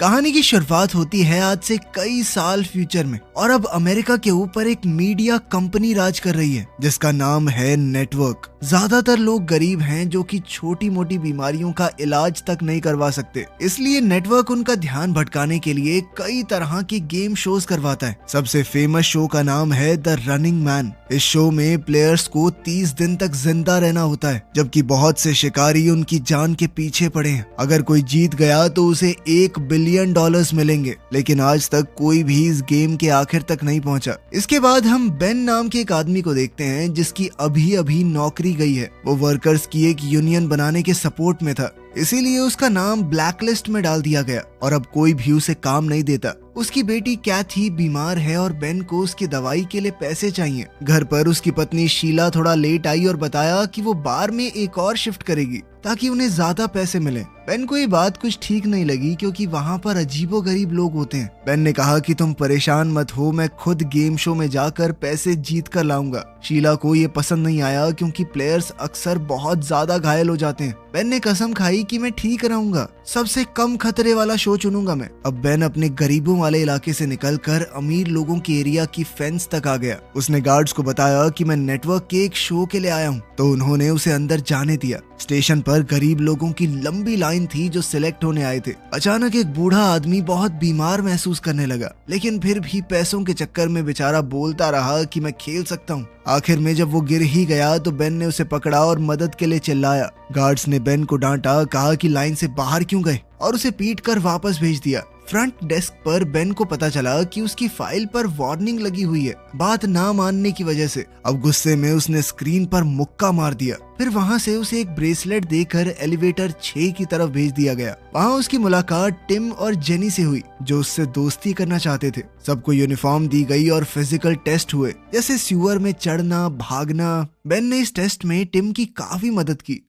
कहानी की शुरुआत होती है आज से कई साल फ्यूचर में और अब अमेरिका के ऊपर एक मीडिया कंपनी राज कर रही है जिसका नाम है नेटवर्क। ज्यादातर लोग गरीब हैं जो कि छोटी मोटी बीमारियों का इलाज तक नहीं करवा सकते, इसलिए नेटवर्क उनका ध्यान भटकाने के लिए कई तरह के गेम शोज करवाता है। सबसे फेमस शो का नाम है द रनिंग मैन। इस शो में प्लेयर्स को 30 दिन तक जिंदा रहना होता है, जबकि बहुत से शिकारी उनकी जान के पीछे पड़े हैं। अगर कोई जीत गया तो उसे $1 बिलियन मिलेंगे, लेकिन आज तक कोई भी इस गेम के आखिर तक नहीं पहुंचा। इसके बाद हम बेन नाम के एक आदमी को देखते हैं जिसकी अभी अभी नौकरी गई है। वो वर्कर्स की एक यूनियन बनाने के सपोर्ट में था, इसीलिए उसका नाम ब्लैकलिस्ट में डाल दिया गया और अब कोई भी उसे काम नहीं देता। उसकी बेटी कैथी बीमार है और बेन को उसकी दवाई के लिए पैसे चाहिए। घर पर उसकी पत्नी शीला थोड़ा लेट आई और बताया कि वो बार में एक और शिफ्ट करेगी ताकि उन्हें ज्यादा पैसे मिले। बेन को ये बात कुछ ठीक नहीं लगी क्योंकि वहाँ पर अजीबोगरीब लोग होते हैं। बेन ने कहा कि तुम परेशान मत हो, मैं खुद गेम शो में जाकर पैसे जीत कर लाऊंगा। शीला को ये पसंद नहीं आया क्योंकि प्लेयर्स अक्सर बहुत ज्यादा घायल हो जाते हैं। बेन ने कसम खाई कि मैं ठीक रहूंगा, सबसे कम खतरे वाला शो चुनूंगा मैं। अब बेन अपने गरीबों वाले इलाके से निकलकर अमीर लोगों के एरिया की फेंस तक आ गया। उसने गार्ड्स को बताया कि मैं नेटवर्क के एक शो के लिए आया हूँ, तो उन्होंने उसे अंदर जाने दिया। स्टेशन पर गरीब लोगों की लंबी लाइन थी जो सिलेक्ट होने आए थे। अचानक एक बूढ़ा आदमी बहुत बीमार महसूस करने लगा, लेकिन फिर भी पैसों के चक्कर में बेचारा बोलता रहा कि मैं खेल सकता हूँ। आखिर में जब वो गिर ही गया तो बेन ने उसे पकड़ा और मदद के लिए चिल्लाया। गार्ड्स ने बेन को डांटा, कहा कि लाइन से बाहर क्यों गए और उसे पीट कर वापस भेज दिया। फ्रंट डेस्क पर बेन को पता चला कि उसकी फाइल पर वार्निंग लगी हुई है बात ना मानने की वजह से। अब गुस्से में उसने स्क्रीन पर मुक्का मार दिया। फिर वहाँ से उसे एक ब्रेसलेट देकर एलिवेटर 6 की तरफ भेज दिया गया। वहाँ उसकी मुलाकात टिम और जेनी से हुई जो उससे दोस्ती करना चाहते थे। सबको यूनिफॉर्म दी गई और फिजिकल टेस्ट हुए, जैसे सीवर में चढ़ना, भागना। बेन ने इस टेस्ट में टिम की काफी मदद की।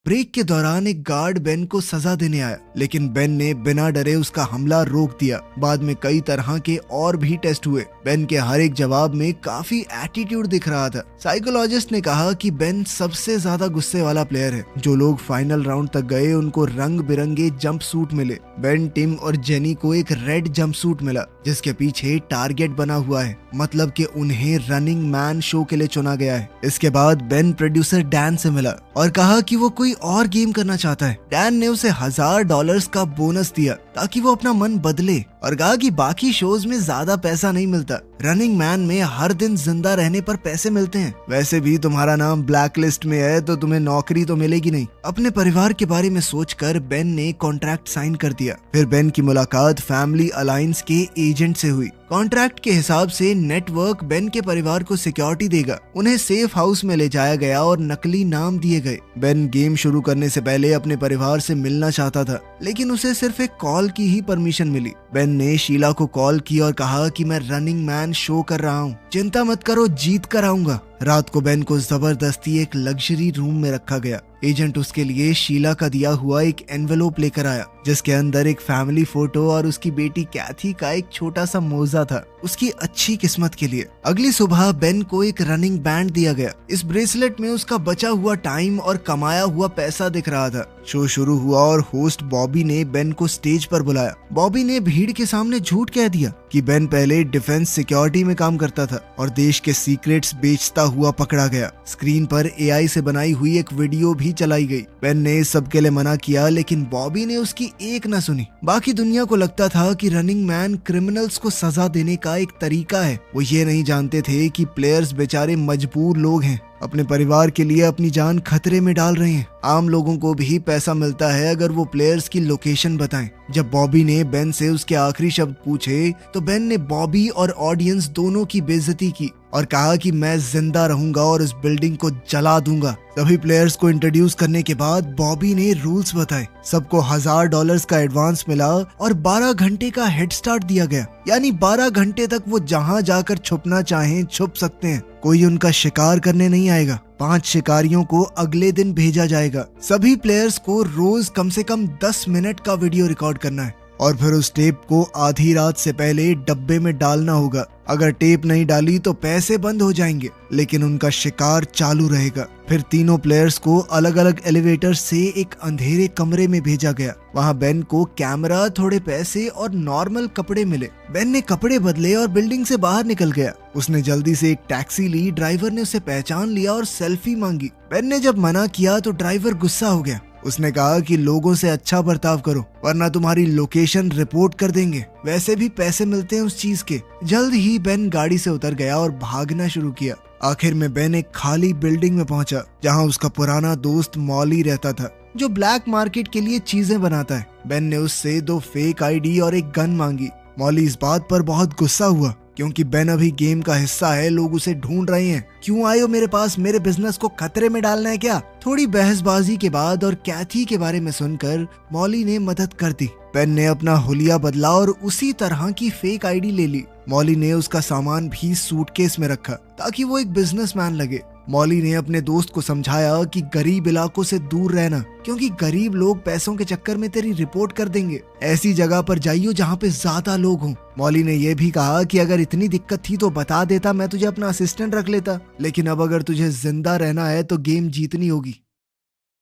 ब्रेक के दौरान एक गार्ड बेन को सजा देने आया, लेकिन बेन ने बिना डरे उसका हमला रोक दिया। बाद में कई तरह के और भी टेस्ट हुए। बेन के हर एक जवाब में काफी एटीट्यूड दिख रहा था। साइकोलॉजिस्ट ने कहा कि बेन सबसे ज्यादा गुस्से वाला प्लेयर है। जो लोग फाइनल राउंड तक गए उनको रंग बिरंगे जंप सूट मिले। बेन, टिम और जेनी को एक रेड जंप सूट मिला जिसके पीछे टारगेट बना हुआ है, मतलब कि उन्हें रनिंग मैन शो के लिए चुना गया है। इसके बाद बेन प्रोड्यूसर डैन से मिला और कहा कि वो कोई और गेम करना चाहता है। डैन ने उसे $1000 का बोनस दिया ताकि वो अपना मन बदले और कहा कि बाकी शोज में ज्यादा पैसा नहीं मिलता, रनिंग मैन में हर दिन जिंदा रहने पर पैसे मिलते हैं। वैसे भी तुम्हारा नाम ब्लैक लिस्ट में है तो तुम्हें नौकरी तो मिलेगी नहीं। अपने परिवार के बारे में सोचकर बेन ने कॉन्ट्रैक्ट साइन कर दिया। फिर बेन की मुलाकात फैमिली अलायंस के एजेंट से हुई। कॉन्ट्रैक्ट के हिसाब से नेटवर्क बेन के परिवार को सिक्योरिटी देगा। उन्हें सेफ हाउस में ले जाया गया और नकली नाम दिए गए। बेन गेम शुरू करने से पहले अपने परिवार से मिलना चाहता था, लेकिन उसे सिर्फ एक कॉल की ही परमिशन मिली। बेन ने शीला को कॉल की और कहा कि मैं रनिंग मैन शो कर रहा हूँ, चिंता मत करो, जीत कर आऊंगा। रात को बेन को जबरदस्ती एक लग्जरी रूम में रखा गया। एजेंट उसके लिए शीला का दिया हुआ एक एनवेलोप लेकर आया जिसके अंदर एक फैमिली फोटो और उसकी बेटी कैथी का एक छोटा सा मोजा था, उसकी अच्छी किस्मत के लिए। अगली सुबह बेन को एक रनिंग बैंड दिया गया। इस ब्रेसलेट में उसका बचा हुआ टाइम और कमाया हुआ पैसा दिख रहा था। शो शुरू हुआ और होस्ट बॉबी ने बेन को स्टेज पर बुलाया। बॉबी ने भीड़ के सामने झूठ कह दिया कि बेन पहले डिफेंस सिक्योरिटी में काम करता था और देश के सीक्रेट्स बेचता हुआ पकड़ा गया। स्क्रीन पर AI से बनाई हुई एक वीडियो भी चलाई गई। बेन ने इस सब के लिए मना किया, लेकिन बॉबी ने उसकी एक न सुनी। बाकी दुनिया को लगता था कि रनिंग मैन क्रिमिनल्स को सजा देने का एक तरीका है। वो ये नहीं जानते थे कि प्लेयर्स बेचारे मजबूर लोग हैं, अपने परिवार के लिए अपनी जान खतरे में डाल रहे हैं। आम लोगों को भी पैसा मिलता है अगर वो प्लेयर्स की लोकेशन बताएं। जब बॉबी ने बेन से उसके आखिरी शब्द पूछे तो बेन ने बॉबी और ऑडियंस दोनों की बेइज्जती की और कहा कि मैं जिंदा रहूंगा और इस बिल्डिंग को जला दूंगा। सभी प्लेयर्स को इंट्रोड्यूस करने के बाद बॉबी ने रूल्स बताए। सबको $1000 का एडवांस मिला और 12 घंटे का हेड स्टार्ट दिया गया, यानी 12 घंटे तक वो जहां जाकर छुपना चाहें छुप सकते हैं। कोई उनका शिकार करने नहीं आएगा। 5 शिकारियों को अगले दिन भेजा जाएगा। सभी प्लेयर्स को रोज कम से कम 10 मिनट का वीडियो रिकॉर्ड करना है और फिर उस टेप को आधी रात से पहले डब्बे में डालना होगा। अगर टेप नहीं डाली तो पैसे बंद हो जाएंगे, लेकिन उनका शिकार चालू रहेगा। फिर तीनों प्लेयर्स को अलग अलग एलिवेटर से एक अंधेरे कमरे में भेजा गया। वहाँ बेन को कैमरा, थोड़े पैसे और नॉर्मल कपड़े मिले। बेन ने कपड़े बदले और बिल्डिंग से बाहर निकल गया। उसने जल्दी से एक टैक्सी ली। ड्राइवर ने उसे पहचान लिया और सेल्फी मांगी। बेन ने जब मना किया तो ड्राइवर गुस्सा हो गया। उसने कहा कि लोगों से अच्छा बर्ताव करो वरना तुम्हारी लोकेशन रिपोर्ट कर देंगे। वैसे भी पैसे मिलते हैं उस चीज के। जल्द ही बेन गाड़ी से उतर गया और भागना शुरू किया। आखिर में बेन एक खाली बिल्डिंग में पहुंचा जहां उसका पुराना दोस्त मॉली रहता था, जो ब्लैक मार्केट के लिए चीजें बनाता है। बेन ने उससे 2 फेक आईडी और एक गन मांगी। मॉली इस बात पर बहुत गुस्सा हुआ क्योंकि बेन अभी गेम का हिस्सा है, लोग उसे ढूंढ रहे हैं। क्यों आए हो मेरे पास? मेरे बिजनेस को खतरे में डालना है क्या? थोड़ी बहसबाजी के बाद और कैथी के बारे में सुनकर मॉली ने मदद कर दी। बेन ने अपना हुलिया बदला और उसी तरह की फेक आईडी ले ली। मॉली ने उसका सामान भी सूटकेस में रखा ताकि वो एक बिजनेसमैन लगे। मॉली ने अपने दोस्त को समझाया कि गरीब इलाकों से दूर रहना, क्योंकि गरीब लोग पैसों के चक्कर में तेरी रिपोर्ट कर देंगे। ऐसी जगह पर जाइयो जहाँ पे ज्यादा लोग हों। मॉली ने यह भी कहा कि अगर इतनी दिक्कत थी तो बता देता, मैं तुझे अपना असिस्टेंट रख लेता, लेकिन अब अगर तुझे जिंदा रहना है तो गेम जीतनी होगी।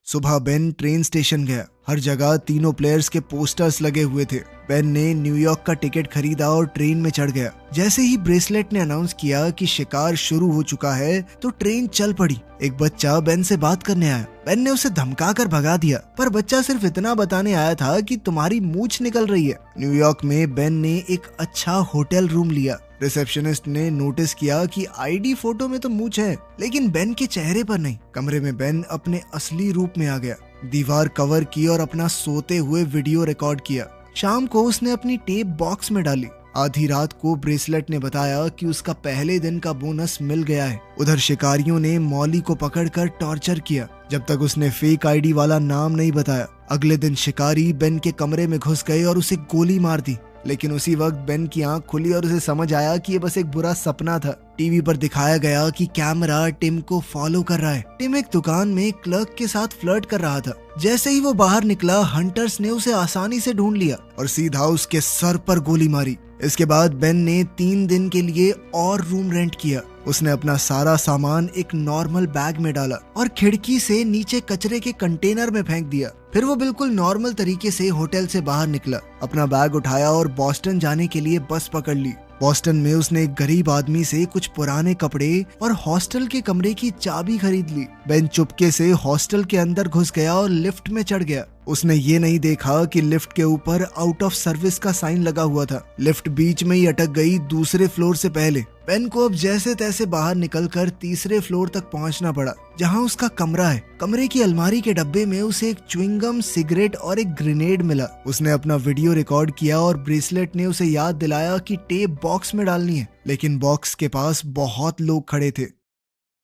सुबह बेन ट्रेन स्टेशन गया। हर जगह तीनों प्लेयर्स के पोस्टर्स लगे हुए थे। बेन ने न्यूयॉर्क का टिकट खरीदा और ट्रेन में चढ़ गया। जैसे ही ब्रेसलेट ने अनाउंस किया कि शिकार शुरू हो चुका है तो ट्रेन चल पड़ी। एक बच्चा बेन से बात करने आया। बेन ने उसे धमकाकर भगा दिया, पर बच्चा सिर्फ इतना बताने आया था कि तुम्हारी मूंछ निकल रही है। न्यूयॉर्क में बेन ने एक अच्छा होटल रूम लिया। रिसेप्शनिस्ट ने नोटिस किया कि आईडी फोटो में तो मूंछ है, लेकिन बेन के चेहरे पर नहीं। कमरे में बेन अपने असली रूप में आ गया। दीवार कवर की और अपना सोते हुए वीडियो रिकॉर्ड किया। शाम को उसने अपनी टेप बॉक्स में डाली। आधी रात को ब्रेसलेट ने बताया कि उसका पहले दिन का बोनस मिल गया है। उधर शिकारियों ने मॉली को पकड़कर टॉर्चर किया जब तक उसने फेक आईडी वाला नाम नहीं बताया। अगले दिन शिकारी बेन के कमरे में घुस गए और उसे गोली मार दी, लेकिन उसी वक्त बेन की आंख खुली और उसे समझ आया कि ये बस एक बुरा सपना था। टीवी पर दिखाया गया कि कैमरा टिम को फॉलो कर रहा है। टिम एक दुकान में क्लर्क के साथ फ्लर्ट कर रहा था। जैसे ही वो बाहर निकला, हंटर्स ने उसे आसानी से ढूंढ लिया और सीधा उसके सर पर गोली मारी। इसके बाद बेन ने 3 दिन के लिए और रूम रेंट किया। उसने अपना सारा सामान एक नॉर्मल बैग में डाला और खिड़की से नीचे कचरे के कंटेनर में फेंक दिया। फिर वो बिल्कुल नॉर्मल तरीके से होटल से बाहर निकला, अपना बैग उठाया और बॉस्टन जाने के लिए बस पकड़ ली। बॉस्टन में उसने एक गरीब आदमी से कुछ पुराने कपड़े और हॉस्टल के कमरे की चाबी खरीद ली। बेन चुपके से हॉस्टल के अंदर घुस गया और लिफ्ट में चढ़ गया। उसने ये नहीं देखा कि लिफ्ट के ऊपर आउट ऑफ सर्विस का साइन लगा हुआ था। लिफ्ट बीच में ही अटक गई दूसरे फ्लोर से पहले। बेन को अब जैसे तैसे बाहर निकलकर तीसरे फ्लोर तक पहुंचना पड़ा, जहां उसका कमरा है। कमरे की अलमारी के डब्बे में उसे एक च्युइंगम, सिगरेट और एक ग्रेनेड मिला। उसने अपना वीडियो रिकॉर्ड किया और ब्रेसलेट ने उसे याद दिलाया कि टेप बॉक्स में डालनी है, लेकिन बॉक्स के पास बहुत लोग खड़े थे।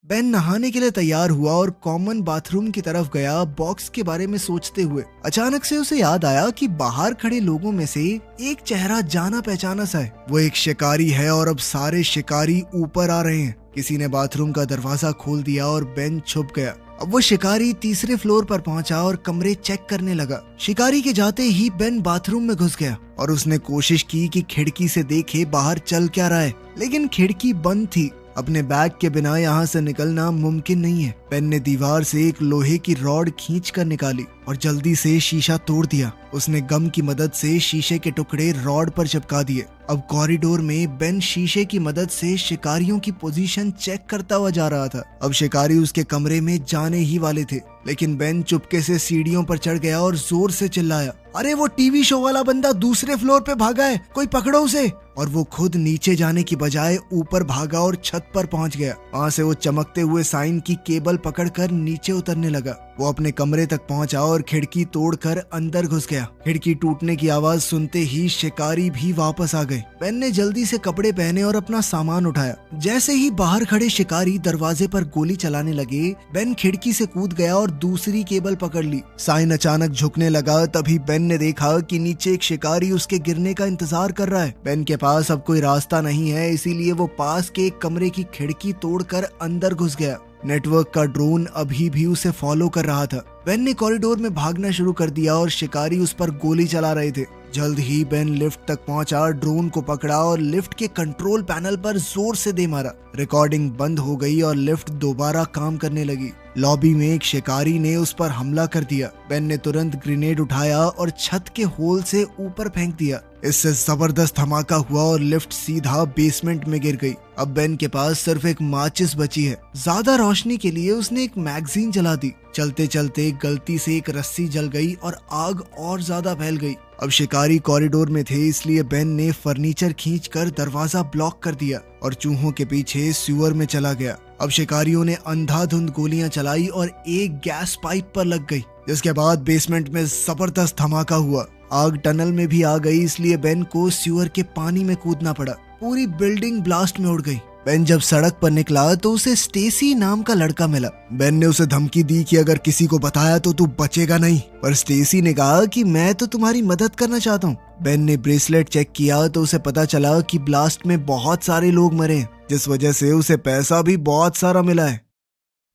बेन नहाने के लिए तैयार हुआ और कॉमन बाथरूम की तरफ गया। बॉक्स के बारे में सोचते हुए अचानक से उसे याद आया कि बाहर खड़े लोगों में से एक चेहरा जाना पहचाना सा है। वो एक शिकारी है और अब सारे शिकारी ऊपर आ रहे हैं। किसी ने बाथरूम का दरवाजा खोल दिया और बेन छुप गया। अब वो शिकारी तीसरे फ्लोर पर पहुंचा और कमरे चेक करने लगा। शिकारी के जाते ही बेन बाथरूम में घुस गया और उसने कोशिश की कि खिड़की से देखे बाहर चल क्या रहा है, लेकिन खिड़की बंद थी। अपने बैग के बिना यहाँ से निकलना मुमकिन नहीं है। बेन ने दीवार से एक लोहे की रॉड खींचकर निकाली और जल्दी से शीशा तोड़ दिया। उसने गम की मदद से शीशे के टुकड़े रॉड पर चिपका दिए। अब कॉरिडोर में बेन शीशे की मदद से शिकारियों की पोजीशन चेक करता हुआ जा रहा था। अब शिकारी उसके कमरे में जाने ही वाले थे, लेकिन बेन चुपके से सीढ़ियों पर चढ़ गया और जोर से चिल्लाया, अरे वो टीवी शो वाला बंदा दूसरे फ्लोर पे भागा है, कोई पकड़ो उसे। और वो खुद नीचे जाने की बजाय ऊपर भागा और छत पर पहुंच गया। वहां से वो चमकते हुए साइन की केबल पकड़कर नीचे उतरने लगा। वो अपने कमरे तक पहुंचा और खिड़की तोड़कर अंदर घुस गया। खिड़की टूटने की आवाज सुनते ही शिकारी भी वापस आ गए। बेन ने जल्दी से कपड़े पहने और अपना सामान उठाया। जैसे ही बाहर खड़े शिकारी दरवाजे पर गोली चलाने लगे, बेन खिड़की से कूद गया और दूसरी केबल पकड़ ली। साइन अचानक झुकने लगा। तभी बेन ने देखा कि नीचे एक शिकारी उसके गिरने का इंतजार कर रहा है। बेन के पास अब कोई रास्ता नहीं है, इसीलिए वो पास के एक कमरे की खिड़की तोड़कर अंदर घुस गया। नेटवर्क का ड्रोन अभी भी उसे फॉलो कर रहा था। बेन ने कॉरिडोर में भागना शुरू कर दिया और शिकारी उस पर गोली चला रहे थे। जल्द ही बेन लिफ्ट तक पहुंचा, ड्रोन को पकड़ा और लिफ्ट के कंट्रोल पैनल पर जोर से दे मारा। रिकॉर्डिंग बंद हो गई और लिफ्ट दोबारा काम करने लगी। लॉबी में एक शिकारी ने उस पर हमला कर दिया। बेन ने तुरंत ग्रेनेड उठाया और छत के होल से ऊपर फेंक दिया। इससे जबरदस्त धमाका हुआ और लिफ्ट सीधा बेसमेंट में गिर गई। अब बेन के पास सिर्फ एक माचिस बची है। ज्यादा रोशनी के लिए उसने एक मैगजीन जला दी। चलते चलते गलती से एक रस्सी जल गई और आग और ज्यादा फैल गई। अब शिकारी कॉरिडोर में थे, इसलिए बेन ने फर्नीचर खींचकर दरवाजा ब्लॉक कर दिया और चूहों के पीछे सीवर में चला गया। अब शिकारियों ने अंधाधुंध गोलियां चलाई और एक गैस पाइप पर लग गई, जिसके बाद बेसमेंट में जबरदस्त धमाका हुआ। आग टनल में भी आ गई, इसलिए बेन को सीवर के पानी में कूदना पड़ा। पूरी बिल्डिंग ब्लास्ट में उड़ गई। बेन जब सड़क पर निकला तो उसे स्टेसी नाम का लड़का मिला। बेन ने उसे धमकी दी कि अगर किसी को बताया तो तू बचेगा नहीं, पर स्टेसी ने कहा कि मैं तो तुम्हारी मदद करना चाहता हूँ। बेन ने ब्रेसलेट चेक किया तो उसे पता चला कि ब्लास्ट में बहुत सारे लोग मरे हैं, जिस वजह से उसे पैसा भी बहुत सारा मिला है।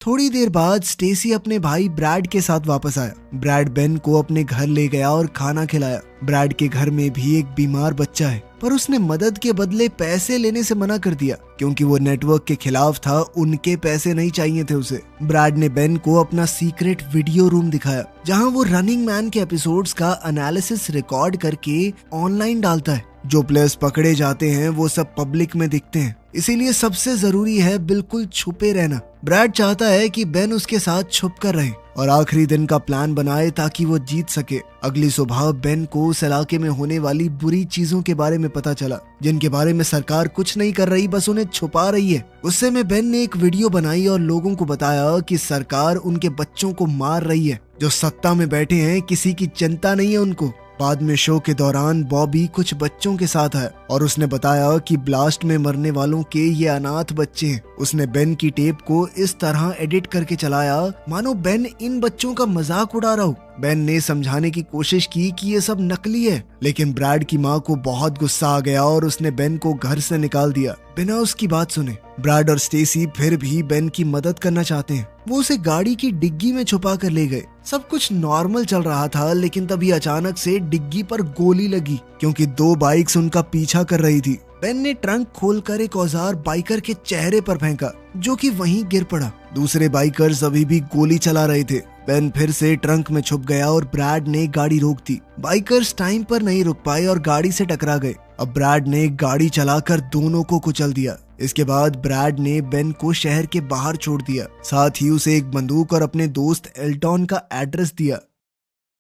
थोड़ी देर बाद स्टेसी अपने भाई ब्रैड के साथ वापस आया। ब्रैड बेन को अपने घर ले गया और खाना खिलाया। ब्रैड के घर में भी एक बीमार बच्चा है, पर उसने मदद के बदले पैसे लेने से मना कर दिया क्योंकि वो नेटवर्क के खिलाफ था। उनके पैसे नहीं चाहिए थे उसे। ब्रैड ने बेन को अपना सीक्रेट वीडियो रूम दिखाया, जहां वो रनिंग मैन के एपिसोड्स का एनालिसिस रिकॉर्ड करके ऑनलाइन डालता है। जो प्लेयर्स पकड़े जाते हैं वो सब पब्लिक में दिखते हैं, इसीलिए सबसे जरूरी है बिल्कुल छुपे रहना। ब्रैड चाहता है कि बेन उसके साथ छुप कर रहे और आखिरी दिन का प्लान बनाए ताकि वो जीत सके। अगली सुबह बेन को उस इलाके में होने वाली बुरी चीजों के बारे में पता चला, जिनके बारे में सरकार कुछ नहीं कर रही, बस उन्हें छुपा रही है। गुस्से में बेन ने एक वीडियो बनाई और लोगों को बताया कि सरकार उनके बच्चों को मार रही है। जो सत्ता में बैठे हैं किसी की चिंता नहीं है उनको। बाद में शो के दौरान बॉबी कुछ बच्चों के साथ है और उसने बताया कि ब्लास्ट में मरने वालों के ये अनाथ बच्चे हैं। उसने बेन की टेप को इस तरह एडिट करके चलाया मानो बेन इन बच्चों का मजाक उड़ा रहा हो। बेन ने समझाने की कोशिश की कि ये सब नकली है, लेकिन ब्रैड की माँ को बहुत गुस्सा आ गया और उसने बेन को घर से निकाल दिया बिना उसकी बात सुने। ब्रैड और स्टेसी फिर भी बेन की मदद करना चाहते हैं। वो उसे गाड़ी की डिग्गी में छुपा कर ले गए। सब कुछ नॉर्मल चल रहा था, लेकिन तभी अचानक से डिग्गी पर गोली लगी क्योंकि 2 बाइक्स उनका पीछा कर रही थी। बेन ने ट्रंक खोलकर एक औजार बाइकर के चेहरे पर फेंका, जो कि वहीं गिर पड़ा। दूसरे बाइकर्स अभी भी गोली चला रहे थे। बेन फिर से ट्रंक में छुप गया और ब्रैड ने गाड़ी रोक दी। बाइकर्स टाइम पर नहीं रुक पाए और गाड़ी से टकरा गए। अब ब्रैड ने गाड़ी चलाकर दोनों को कुचल दिया। इसके बाद ब्रैड ने बेन को शहर के बाहर छोड़ दिया, साथ ही उसे एक बंदूक और अपने दोस्त एल्टॉन का एड्रेस दिया।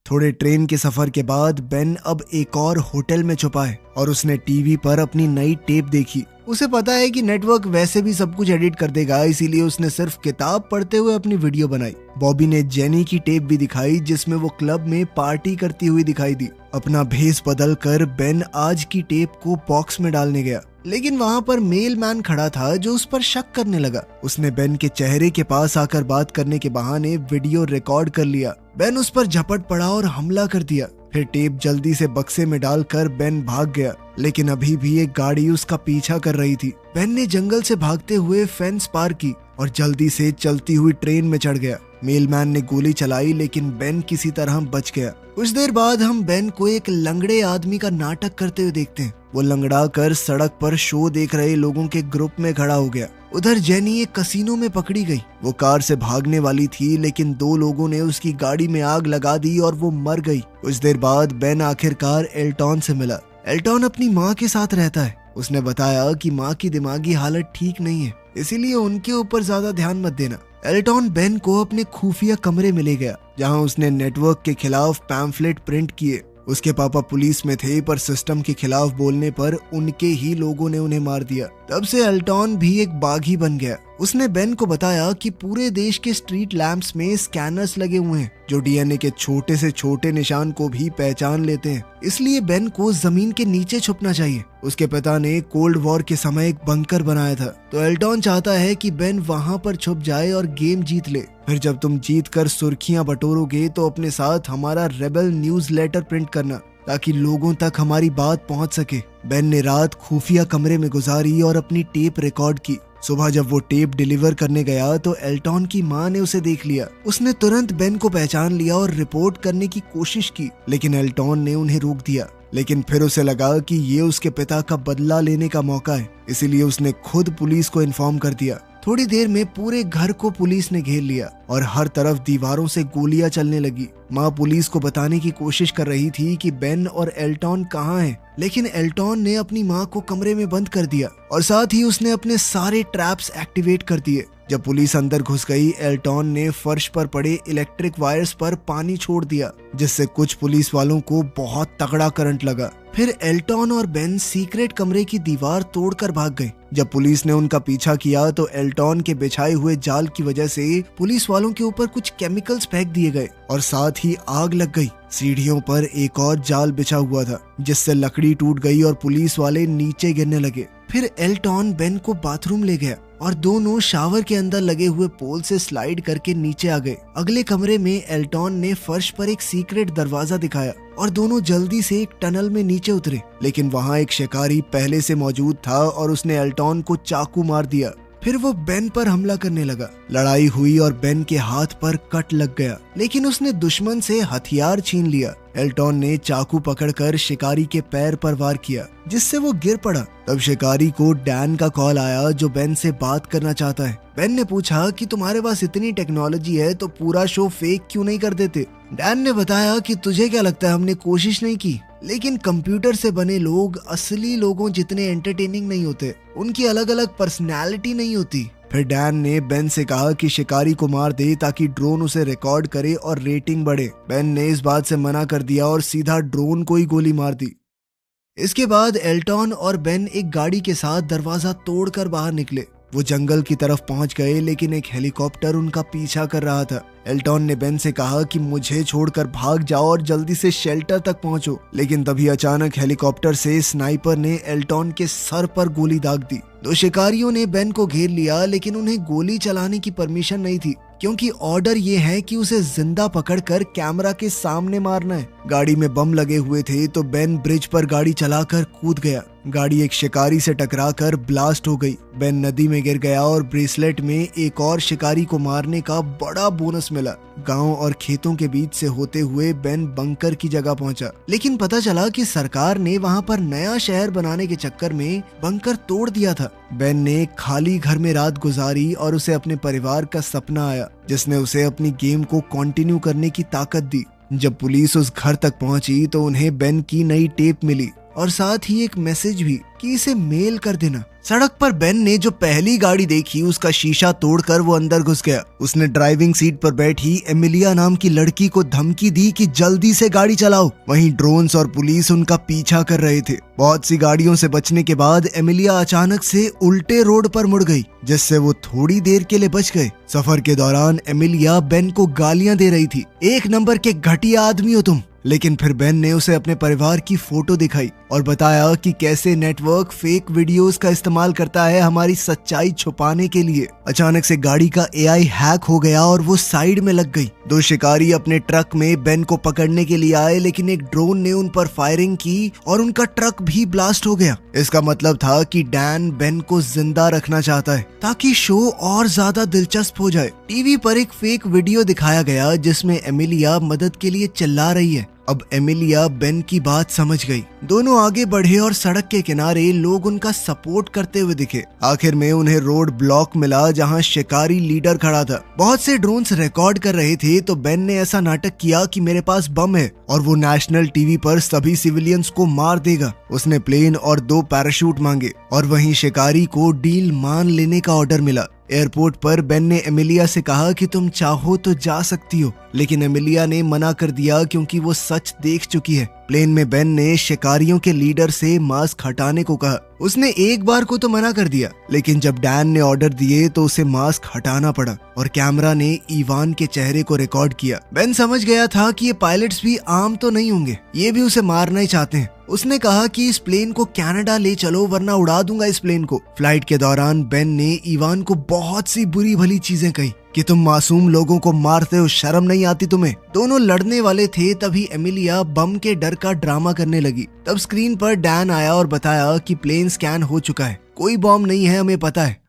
थोड़े ट्रेन के सफर के बाद बेन अब एक और होटल में छुपा है और उसने टीवी पर अपनी नई टेप देखी। उसे पता है कि नेटवर्क वैसे भी सब कुछ एडिट कर देगा, इसीलिए उसने सिर्फ किताब पढ़ते हुए अपनी वीडियो बनाई। बॉबी ने जेनी की टेप भी दिखाई, जिसमें वो क्लब में पार्टी करती हुई दिखाई दी। अपना भेस बदल कर बेन आज की टेप को बॉक्स में डालने गया, लेकिन वहाँ पर मेल मैन खड़ा था जो उस पर शक करने लगा। उसने बेन के चेहरे के पास आकर बात करने के बहाने वीडियो रिकॉर्ड कर लिया। बेन उस पर झपट पड़ा और हमला कर दिया। फिर टेप जल्दी से बक्से में डालकर बेन भाग गया, लेकिन अभी भी एक गाड़ी उसका पीछा कर रही थी। बेन ने जंगल से भागते हुए फेंस पार की और जल्दी से चलती हुई ट्रेन में चढ़ गया। मेलमैन ने गोली चलाई, लेकिन बेन किसी तरह बच गया। कुछ देर बाद हम बेन को एक लंगड़े आदमी का नाटक करते हुए देखते हैं। वो लंगड़ा कर सड़क पर शो देख रहे लोगों के ग्रुप में खड़ा हो गया। उधर जेनी एक कसीनो में पकड़ी गई। वो कार से भागने वाली थी, लेकिन 2 लोगों ने उसकी गाड़ी में आग लगा दी और वो मर गई। कुछ देर बाद बेन आखिरकार एल्टॉन से मिला। एल्टॉन अपनी माँ के साथ रहता है। उसने बताया कि माँ की दिमागी हालत ठीक नहीं है, इसीलिए उनके ऊपर ज्यादा ध्यान मत देना। एल्टॉन बेन को अपने खुफिया कमरे में ले गया, जहां उसने नेटवर्क के खिलाफ पैम्फलेट प्रिंट किए। उसके पापा पुलिस में थे, पर सिस्टम के खिलाफ बोलने पर उनके ही लोगों ने उन्हें मार दिया। तब से एल्टॉन भी एक बागी बन गया। उसने बेन को बताया कि पूरे देश के स्ट्रीट लैंप्स में स्कैनर्स लगे हुए हैं, जो डीएनए के छोटे से छोटे निशान को भी पहचान लेते हैं। इसलिए बेन को जमीन के नीचे छुपना चाहिए। उसके पिता ने कोल्ड वॉर के समय एक बंकर बनाया था, तो एल्टॉन चाहता है कि बेन वहां पर छुप जाए और गेम जीत ले। फिर जब तुम जीत कर सुर्खियां बटोरोगे तो अपने साथ हमारा रेबल न्यूज लेटर प्रिंट करना, ताकि लोगों तक हमारी बात पहुंच सके। बेन ने रात खुफिया कमरे में गुजारी और अपनी टेप रिकॉर्ड की। सुबह जब वो टेप डिलीवर करने गया तो एल्टॉन की माँ ने उसे देख लिया। उसने तुरंत बेन को पहचान लिया और रिपोर्ट करने की कोशिश की, लेकिन एल्टॉन ने उन्हें रोक दिया। लेकिन फिर उसे लगा कि ये उसके पिता का बदला लेने का मौका है, इसीलिए उसने खुद पुलिस को इन्फॉर्म कर दिया। थोड़ी देर में पूरे घर को पुलिस ने घेर लिया और हर तरफ दीवारों से गोलियां चलने लगी। माँ पुलिस को बताने की कोशिश कर रही थी कि बेन और एल्टॉन कहाँ हैं, लेकिन एल्टॉन ने अपनी माँ को कमरे में बंद कर दिया और साथ ही उसने अपने सारे ट्रैप्स एक्टिवेट कर दिए। जब पुलिस अंदर घुस गई, एल्टॉन ने फर्श पर पड़े इलेक्ट्रिक वायर्स पर पानी छोड़ दिया, जिससे कुछ पुलिस वालों को बहुत तगड़ा करंट लगा। फिर एल्टॉन और बेन सीक्रेट कमरे की दीवार तोड़कर भाग गए। जब पुलिस ने उनका पीछा किया तो एल्टॉन के बिछाए हुए जाल की वजह से पुलिस वालों के ऊपर कुछ केमिकल्स फेंक दिए गए और साथ ही आग लग गई। सीढ़ियों पर एक और जाल बिछा हुआ था, जिससे लकड़ी टूट गई और पुलिस वाले नीचे गिरने लगे। फिर एल्टॉन बेन को बाथरूम ले गया और दोनों शावर के अंदर लगे हुए पोल से स्लाइड करके नीचे आ गए। अगले कमरे में एल्टॉन ने फर्श पर एक सीक्रेट दरवाजा दिखाया और दोनों जल्दी से एक टनल में नीचे उतरे, लेकिन वहाँ एक शिकारी पहले से मौजूद था और उसने एल्टॉन को चाकू मार दिया। फिर वो बेन पर हमला करने लगा। लड़ाई हुई और बेन के हाथ पर कट लग गया, लेकिन उसने दुश्मन से हथियार छीन लिया। एल्टॉन ने चाकू पकड़कर शिकारी के पैर पर वार किया, जिससे वो गिर पड़ा। तब शिकारी को डैन का कॉल आया, जो बेन से बात करना चाहता है। बेन ने पूछा कि तुम्हारे पास इतनी टेक्नोलॉजी है तो पूरा शो फेक क्यों नहीं कर देते। डैन ने बताया कि तुझे क्या लगता है, हमने कोशिश नहीं की, लेकिन कंप्यूटर से बने लोग असली लोगों जितने एंटरटेनिंग नहीं होते, उनकी अलग अलग पर्सनैलिटी नहीं होती। फिर डैन ने बेन से कहा कि शिकारी को मार दे ताकि ड्रोन उसे रिकॉर्ड करे और रेटिंग बढ़े। बेन ने इस बात से मना कर दिया और सीधा ड्रोन को ही गोली मार दी। इसके बाद एल्टॉन और बेन एक गाड़ी के साथ दरवाजा तोड़कर बाहर निकले। वो जंगल की तरफ पहुंच गए, लेकिन एक हेलीकॉप्टर उनका पीछा कर रहा था। एल्टॉन ने बेन से कहा कि मुझे छोड़कर भाग जाओ और जल्दी से शेल्टर तक पहुंचो, लेकिन तभी अचानक हेलीकॉप्टर से स्नाइपर ने एल्टॉन के सर पर गोली दाग दी। दो शिकारियों ने बेन को घेर लिया, लेकिन उन्हें गोली चलाने की परमिशन नहीं थी, क्योंकि ऑर्डर ये है कि उसे जिंदा पकड़कर कैमरा के सामने मारना है। गाड़ी में बम लगे हुए थे तो बेन ब्रिज पर गाड़ी चलाकर कूद गया। गाड़ी एक शिकारी से टकराकर ब्लास्ट हो गई। बेन नदी में गिर गया और ब्रेसलेट में एक और शिकारी को मारने का बड़ा बोनस मिला। गांव और खेतों के बीच से होते हुए बेन बंकर की जगह पहुंचा, लेकिन पता चला कि सरकार ने वहां पर नया शहर बनाने के चक्कर में बंकर तोड़ दिया था। बेन ने खाली घर में रात गुजारी और उसे अपने परिवार का सपना आया, जिसने उसे अपनी गेम को कंटिन्यू करने की ताकत दी। जब पुलिस उस घर तक पहुंची तो उन्हें बेन की नई टेप मिली और साथ ही एक मैसेज भी कि इसे मेल कर देना। सड़क पर बेन ने जो पहली गाड़ी देखी उसका शीशा तोड़कर वो अंदर घुस गया। उसने ड्राइविंग सीट पर बैठी एमिलिया नाम की लड़की को धमकी दी कि जल्दी से गाड़ी चलाओ। वहीं ड्रोन्स और पुलिस उनका पीछा कर रहे थे। बहुत सी गाड़ियों से बचने के बाद एमिलिया अचानक से उल्टे रोड पर मुड़ गई, जिससे वो थोड़ी देर के लिए बच गए। सफर के दौरान एमिलिया बेन को गालियां दे रही थी, एक नंबर के घटिया आदमी हो तुम। लेकिन फिर बेन ने उसे अपने परिवार की फोटो दिखाई और बताया कि कैसे नेटवर्क फेक वीडियोस का इस्तेमाल करता है हमारी सच्चाई छुपाने के लिए। अचानक से गाड़ी का एआई हैक हो गया और वो साइड में लग गई। दो शिकारी अपने ट्रक में बेन को पकड़ने के लिए आए, लेकिन एक ड्रोन ने उन पर फायरिंग की और उनका ट्रक भी ब्लास्ट हो गया। इसका मतलब था कि डैन बेन को जिंदा रखना चाहता है ताकि शो और ज्यादा दिलचस्प हो जाए। टीवी पर एक फेक वीडियो दिखाया गया जिसमें एमिलिया मदद के लिए चिल्ला रही है। अब एमिलिया बेन की बात समझ गई। दोनों आगे बढ़े और सड़क के किनारे लोग उनका सपोर्ट करते हुए दिखे। आखिर में उन्हें रोड ब्लॉक मिला जहां शिकारी लीडर खड़ा था। बहुत से ड्रोन्स रिकॉर्ड कर रहे थे तो बेन ने ऐसा नाटक किया कि मेरे पास बम है और वो नेशनल टीवी पर सभी सिविलियंस को मार देगा। उसने प्लेन और 2 पैराशूट मांगे और वहीं शिकारी को डील मान लेने का ऑर्डर मिला। एयरपोर्ट पर बेन ने एमिलिया से कहा कि तुम चाहो तो जा सकती हो, लेकिन एमिलिया ने मना कर दिया क्योंकि वो सच देख चुकी है। प्लेन में बेन ने शिकारियों के लीडर से मास्क हटाने को कहा। उसने एक बार को तो मना कर दिया, लेकिन जब डैन ने ऑर्डर दिए तो उसे मास्क हटाना पड़ा और कैमरा ने इवान के चेहरे को रिकॉर्ड किया। बेन समझ गया था कि ये पायलट्स भी आम तो नहीं होंगे, ये भी उसे मारना ही चाहते हैं। उसने कहा कि इस प्लेन को कनाडा ले चलो वरना उड़ा दूंगा इस प्लेन को। फ्लाइट के दौरान बेन ने इवान को बहुत सी बुरी भली चीजें कही कि तुम मासूम लोगों को मारते हो, शर्म नहीं आती तुम्हें। दोनों लड़ने वाले थे तभी एमिलिया बम के डर का ड्रामा करने लगी। तब स्क्रीन पर डैन आया और बताया कि प्लेन स्कैन हो चुका है, कोई बॉम्ब नहीं है, हमें पता है।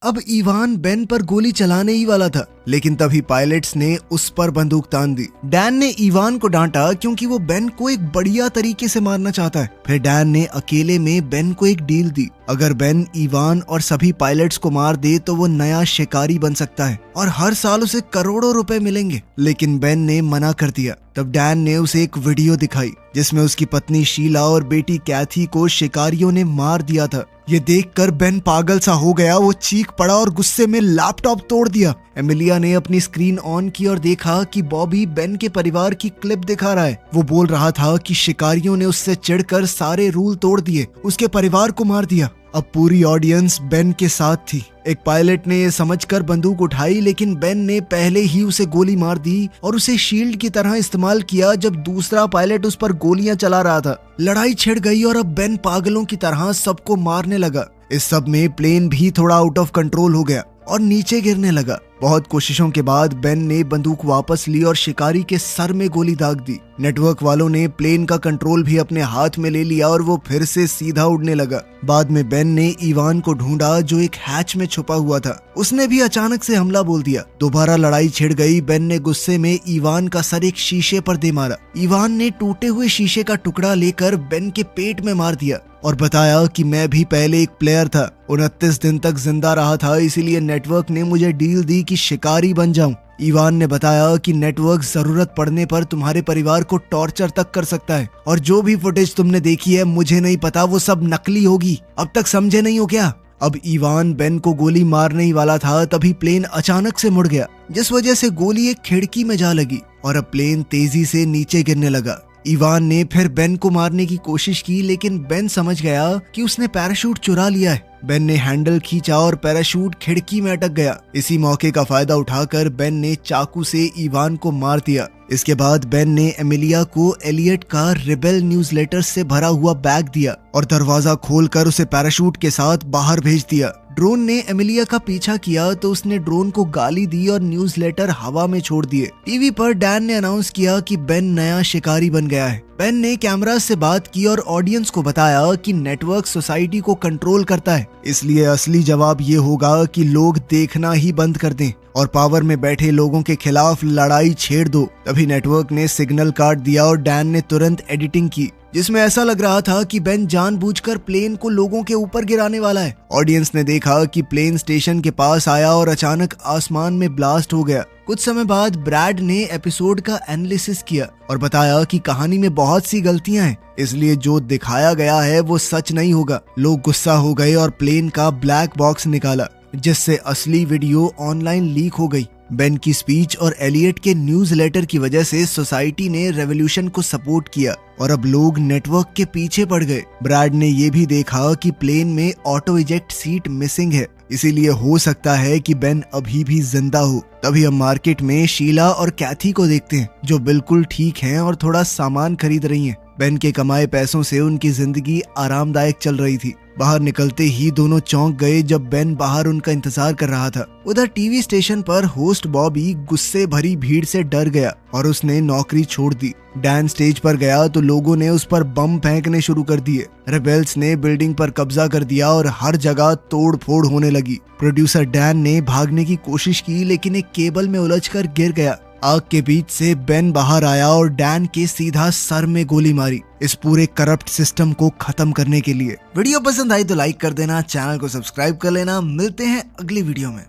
अब इवान बेन पर गोली चलाने ही वाला था, लेकिन तभी पायलट्स ने उस पर बंदूक तान दी। डैन ने इवान को डांटा क्योंकि वो बेन को एक बढ़िया तरीके से मारना चाहता है। फिर डैन ने अकेले में बेन को एक डील दी, अगर बेन इवान और सभी पायलट्स को मार दे तो वो नया शिकारी बन सकता है और हर साल उसे करोड़ों रुपए मिलेंगे। लेकिन बेन ने मना कर दिया। तब डैन ने उसे एक वीडियो दिखाई जिसमें उसकी पत्नी शीला और बेटी कैथी को शिकारियों ने मार दिया था। ये देखकर बेन पागल सा हो गया। वो चीख पड़ा और गुस्से में लैपटॉप तोड़ दिया। एमिलिया ने अपनी स्क्रीन ऑन की और देखा कि बॉबी बेन के परिवार की क्लिप दिखा रहा है। वो बोल रहा था कि शिकारियों ने उससे चिढ़कर सारे रूल तोड़ दिए, उसके परिवार को मार दिया। अब पूरी ऑडियंस बेन के साथ थी। एक पायलट ने ये समझकर बंदूक उठाई, लेकिन बेन ने पहले ही उसे गोली मार दी और उसे शील्ड की तरह इस्तेमाल किया जब दूसरा पायलट उस पर गोलियां चला रहा था। लड़ाई छिड़ गई और अब बेन पागलों की तरह सबको मारने लगा। इस सब में प्लेन भी थोड़ा आउट ऑफ कंट्रोल हो गया और नीचे गिरने लगा। बहुत कोशिशों के बाद बेन ने बंदूक वापस ली और शिकारी के सर में गोली दाग दी। नेटवर्क वालों ने प्लेन का कंट्रोल भी अपने हाथ में ले लिया और वो फिर से सीधा उड़ने लगा। बाद में बेन ने इवान को ढूंढा जो एक हैच में छुपा हुआ था। उसने भी अचानक से हमला बोल दिया। दोबारा लड़ाई छिड़ गई। बेन ने गुस्से में इवान का सर एक शीशे पर दे मारा। इवान ने टूटे हुए शीशे का टुकड़ा लेकर बेन के पेट में मार दिया और बताया कि मैं भी पहले एक प्लेयर था, 29 दिन तक जिंदा रहा था, इसीलिए नेटवर्क ने मुझे डील दी कि शिकारी बन जाऊं। इवान ने बताया कि नेटवर्क जरूरत पड़ने पर तुम्हारे परिवार को टॉर्चर तक कर सकता है और जो भी फुटेज तुमने देखी है मुझे नहीं पता, वो सब नकली होगी। अब तक समझे नहीं हो क्या? अब इवान बेन को गोली मारने ही वाला था, तभी प्लेन अचानक से मुड़ गया, जिस वजह से गोली एक खिड़की में जा लगी और अब प्लेन तेजी से नीचे गिरने लगा। इवान ने फिर बेन को मारने की कोशिश की, लेकिन बेन समझ गया कि उसने पैराशूट चुरा लिया है। बेन ने हैंडल खींचा और पैराशूट खिड़की में अटक गया। इसी मौके का फायदा उठाकर बेन ने चाकू से इवान को मार दिया। इसके बाद बेन ने एमिलिया को एलियट का रिबेल न्यूज़लेटर से भरा हुआ बैग दिया और दरवाजा खोलकर उसे पैराशूट के साथ बाहर भेज दिया। ड्रोन ने एमिलिया का पीछा किया तो उसने ड्रोन को गाली दी और न्यूज़लेटर हवा में छोड़ दिए। टीवी पर डैन ने अनाउंस किया कि बेन नया शिकारी बन गया है। बेन ने कैमरा से बात की और ऑडियंस को बताया कि नेटवर्क सोसाइटी को कंट्रोल करता है, इसलिए असली जवाब ये होगा कि लोग देखना ही बंद कर दें और पावर में बैठे लोगों के खिलाफ लड़ाई छेड़ दो। तभी नेटवर्क ने सिग्नल काट दिया और डैन ने तुरंत एडिटिंग की जिसमें ऐसा लग रहा था कि बेन जानबूझकर प्लेन को लोगों के ऊपर गिराने वाला है। ऑडियंस ने देखा कि प्लेन स्टेशन के पास आया और अचानक आसमान में ब्लास्ट हो गया। कुछ समय बाद ब्रैड ने एपिसोड का एनालिसिस किया और बताया कि कहानी में बहुत सी गलतियां हैं, इसलिए जो दिखाया गया है वो सच नहीं होगा। लोग गुस्सा हो गए और प्लेन का ब्लैक बॉक्स निकाला, जिससे असली वीडियो ऑनलाइन लीक हो गई। बेन की स्पीच और एलियट के न्यूज़लेटर की वजह से सोसाइटी ने रेवोल्यूशन को सपोर्ट किया और अब लोग नेटवर्क के पीछे पड़ गए। ब्रैड ने ये भी देखा कि प्लेन में ऑटो इजेक्ट सीट मिसिंग है, इसीलिए हो सकता है कि बेन अभी भी जिंदा हो। तभी हम मार्केट में शीला और कैथी को देखते हैं जो बिल्कुल ठीक हैं और थोड़ा सामान खरीद रही हैं। बेन के कमाए पैसों से उनकी जिंदगी आरामदायक चल रही थी। बाहर निकलते ही दोनों चौंक गए जब बेन बाहर उनका इंतजार कर रहा था। उधर टीवी स्टेशन पर होस्ट बॉबी गुस्से भरी भीड़ से डर गया और उसने नौकरी छोड़ दी। डैन स्टेज पर गया तो लोगों ने उस पर बम फेंकने शुरू कर दिए। रेबेल्स ने बिल्डिंग पर कब्जा कर दिया और हर जगह तोड़ फोड़ होने लगी। प्रोड्यूसर डैन ने भागने की कोशिश की, लेकिन एक केबल में उलझकर गिर गया। आग के बीच से बेन बाहर आया और डैन के सीधा सर में गोली मारी, इस पूरे करप्ट सिस्टम को खत्म करने के लिए। वीडियो पसंद आई तो लाइक कर देना, चैनल को सब्सक्राइब कर लेना। मिलते हैं अगली वीडियो में।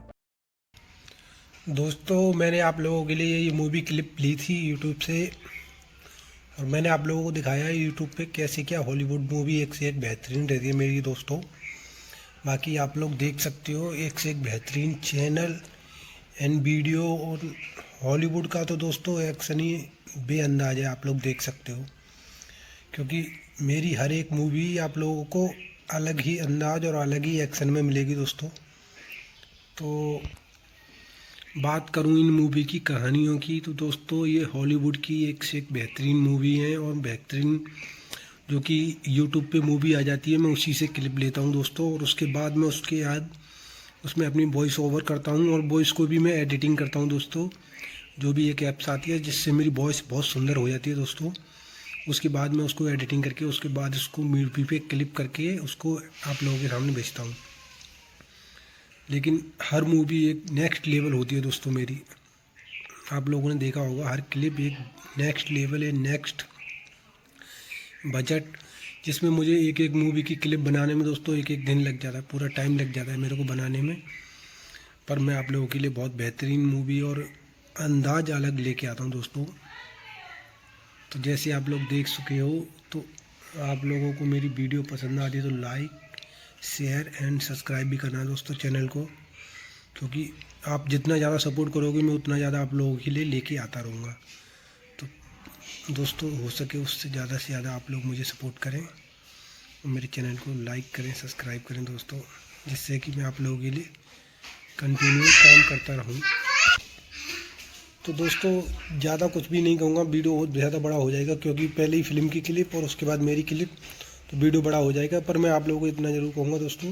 दोस्तों, मैंने आप लोगों के लिए ये मूवी क्लिप ली थी यूट्यूब से और मैंने आप लोगों को दिखाया है यूट्यूब पे कैसे क्या हॉलीवुड मूवी एक से एक बेहतरीन रहती है मेरी दोस्तों। बाकी आप लोग देख सकते हो एक से एक बेहतरीन चैनल एंड वीडियो। और हॉलीवुड का तो दोस्तों एक्शन ही बेअंदाज है, आप लोग देख सकते हो, क्योंकि मेरी हर एक मूवी आप लोगों को अलग ही अंदाज और अलग ही एक्शन में मिलेगी दोस्तों। तो बात करूं इन मूवी की कहानियों की तो दोस्तों ये हॉलीवुड की एक से एक बेहतरीन मूवी है और बेहतरीन जो कि यूट्यूब पे मूवी आ जाती है, मैं उसी से क्लिप लेता हूं दोस्तों और उसके बाद मैं उसके बाद उसमें अपनी वॉइस ओवर करता हूं और वॉइस को भी मैं एडिटिंग करता हूं दोस्तों। जो भी एक ऐप्स आती है जिससे मेरी वॉइस बहुत सुंदर हो जाती है दोस्तों। उसके बाद मैं उसको एडिटिंग करके उसके बाद उसको मूवी पे क्लिप करके उसको आप लोगों के सामने भेजता हूँ। लेकिन हर मूवी एक नेक्स्ट लेवल होती है दोस्तों मेरी। आप लोगों ने देखा होगा हर क्लिप एक नेक्स्ट लेवल है, नेक्स्ट बजट, जिसमें मुझे एक एक मूवी की क्लिप बनाने में दोस्तों एक एक दिन लग जाता है, पूरा टाइम लग जाता है मेरे को बनाने में। पर मैं आप लोगों के लिए बहुत बेहतरीन मूवी और अंदाज अलग लेके आता हूँ दोस्तों। तो जैसे आप लोग देख चुके हो, तो आप लोगों को मेरी वीडियो पसंद आती है तो लाइक, शेयर एंड सब्सक्राइब भी करना है दोस्तों चैनल को, क्योंकि आप जितना ज़्यादा सपोर्ट करोगे मैं उतना ज़्यादा आप लोगों के लिए लेके आता रहूँगा। तो दोस्तों हो सके उससे ज़्यादा से ज़्यादा आप लोग मुझे सपोर्ट करें और मेरे चैनल को लाइक करें, सब्सक्राइब करें दोस्तों, जिससे कि मैं आप लोगों के लिए कंटिन्यू काम करता रहूँ। तो दोस्तों ज़्यादा कुछ भी नहीं कहूँगा, वीडियो बहुत ज़्यादा बड़ा हो जाएगा, क्योंकि पहले ही फिल्म की क्लिप और उसके बाद मेरी क्लिप, तो वीडियो बड़ा हो जाएगा। पर मैं आप लोगों को इतना ज़रूर कहूँगा दोस्तों,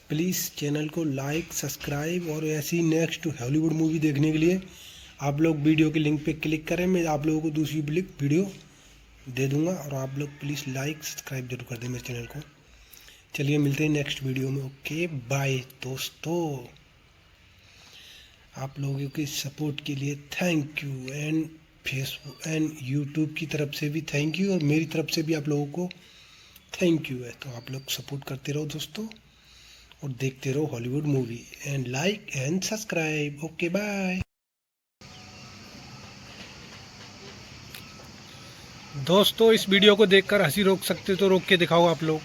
प्लीज़ चैनल को लाइक, सब्सक्राइब और ऐसी नेक्स्ट हॉलीवुड मूवी देखने के लिए आप लोग वीडियो के लिंक पे क्लिक करें। मैं आप लोगों को दूसरी वीडियो दे दूँगा और आप लोग प्लीज़ लाइक, सब्सक्राइब जरूर कर दें मेरे चैनल को। चलिए मिलते हैं नेक्स्ट वीडियो में। ओके बाय दोस्तों। आप लोगों के सपोर्ट के लिए thank you, and Facebook and YouTube की तरफ से भी थैंक यू और मेरी तरफ से भी आप लोगों को थैंक यू है। तो आप लोग सपोर्ट करते रहो दोस्तों और देखते रहो Hollywood movie, and like and subscribe. Okay bye दोस्तों। इस वीडियो को देखकर हंसी रोक सकते तो रोक के दिखाओ आप लोग।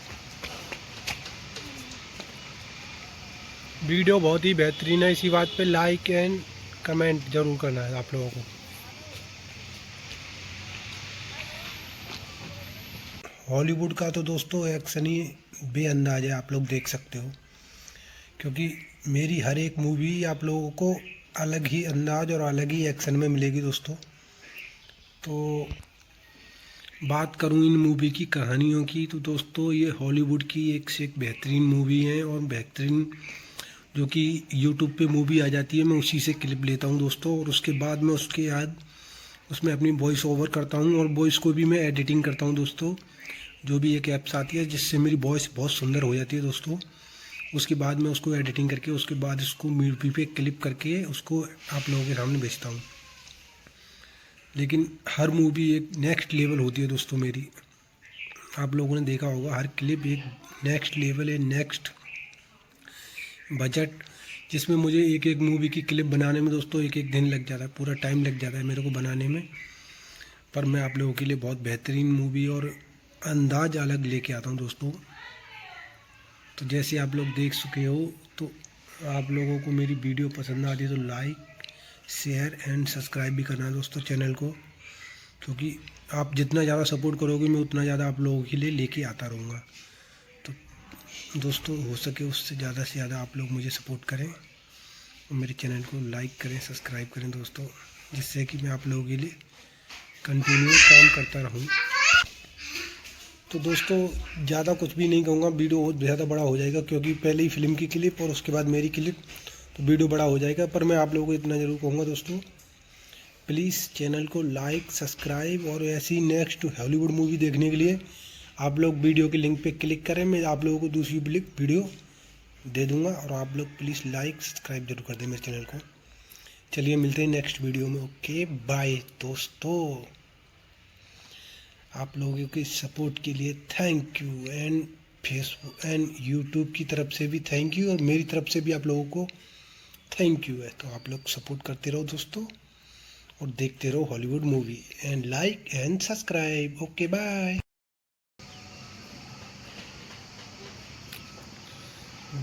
वीडियो बहुत ही बेहतरीन है, इसी बात पे लाइक एंड कमेंट जरूर करना है आप लोगों को। हॉलीवुड का तो दोस्तों एक्शन ही बेअंदाज है, आप लोग देख सकते हो, क्योंकि मेरी हर एक मूवी आप लोगों को अलग ही अंदाज और अलग ही एक्शन में मिलेगी दोस्तों। तो बात करूं इन मूवी की कहानियों की, तो दोस्तों ये हॉलीवुड की एक से एक बेहतरीन मूवी है, और बेहतरीन जो कि यूट्यूब पे मूवी आ जाती है मैं उसी से क्लिप लेता हूं दोस्तों, और उसके बाद मैं उसके बाद उसमें अपनी वॉइस ओवर करता हूं और वॉइस को भी मैं एडिटिंग करता हूं दोस्तों। जो भी एक ऐप्स आती है जिससे मेरी वॉइस बहुत सुंदर हो जाती है दोस्तों, उसके बाद मैं उसको एडिटिंग करके उसके बाद इसको मूवी पे क्लिप करके उसको आप लोगों के सामने भेजता हूँ। लेकिन हर मूवी एक नेक्स्ट लेवल होती है दोस्तों मेरी। आप लोगों ने देखा होगा हर क्लिप एक नेक्स्ट लेवल है, नेक्स्ट बजट, जिसमें मुझे एक एक मूवी की क्लिप बनाने में दोस्तों एक एक दिन लग जाता है, पूरा टाइम लग जाता है मेरे को बनाने में। पर मैं आप लोगों के लिए बहुत बेहतरीन मूवी और अंदाज अलग लेके आता हूँ दोस्तों। तो जैसे आप लोग देख चुके हो, तो आप लोगों को मेरी वीडियो पसंद आती है तो लाइक, शेयर एंड सब्सक्राइब भी करना है दोस्तों चैनल को, क्योंकि आप जितना ज़्यादा सपोर्ट करोगे मैं उतना ज़्यादा आप लोगों के लिए लेके आता रहूँगा। तो दोस्तों हो सके उससे ज़्यादा से ज़्यादा आप लोग मुझे सपोर्ट करें और मेरे चैनल को लाइक करें, सब्सक्राइब करें दोस्तों, जिससे कि मैं आप लोगों के लिए कंटिन्यू काम करता रहूँ। तो दोस्तों ज़्यादा कुछ भी नहीं कहूँगा, वीडियो बहुत ज़्यादा बड़ा हो जाएगा, क्योंकि पहले ही फिल्म की क्लिप और उसके बाद मेरी क्लिप, तो वीडियो बड़ा हो जाएगा। पर मैं आप लोगों को इतना ज़रूर कहूँगा दोस्तों, प्लीज़ चैनल को लाइक, सब्सक्राइब और ऐसी नेक्स्ट हॉलीवुड मूवी देखने के लिए आप लोग वीडियो के लिंक पे क्लिक करें। मैं आप लोगों को दूसरी वीडियो दे दूँगा और आप लोग प्लीज़ लाइक, सब्सक्राइब जरूर कर दें मेरे चैनल को। चलिए मिलते हैं नेक्स्ट वीडियो में। ओके बाय दोस्तों। आप लोगों के सपोर्ट के लिए thank you, and Facebook and YouTube की तरफ से भी थैंक यू और मेरी तरफ से भी आप लोगों को थैंक यू है। तो आप लोग सपोर्ट करते रहो दोस्तों और देखते रहो Hollywood movie, and like and subscribe. Okay bye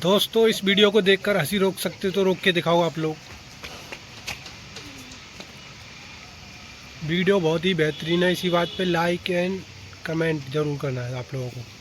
दोस्तों। इस वीडियो को देखकर हंसी रोक सकते तो रोक के दिखाओ आप लोग। वीडियो बहुत ही बेहतरीन है, इसी बात पे लाइक एंड कमेंट जरूर करना है आप लोगों को।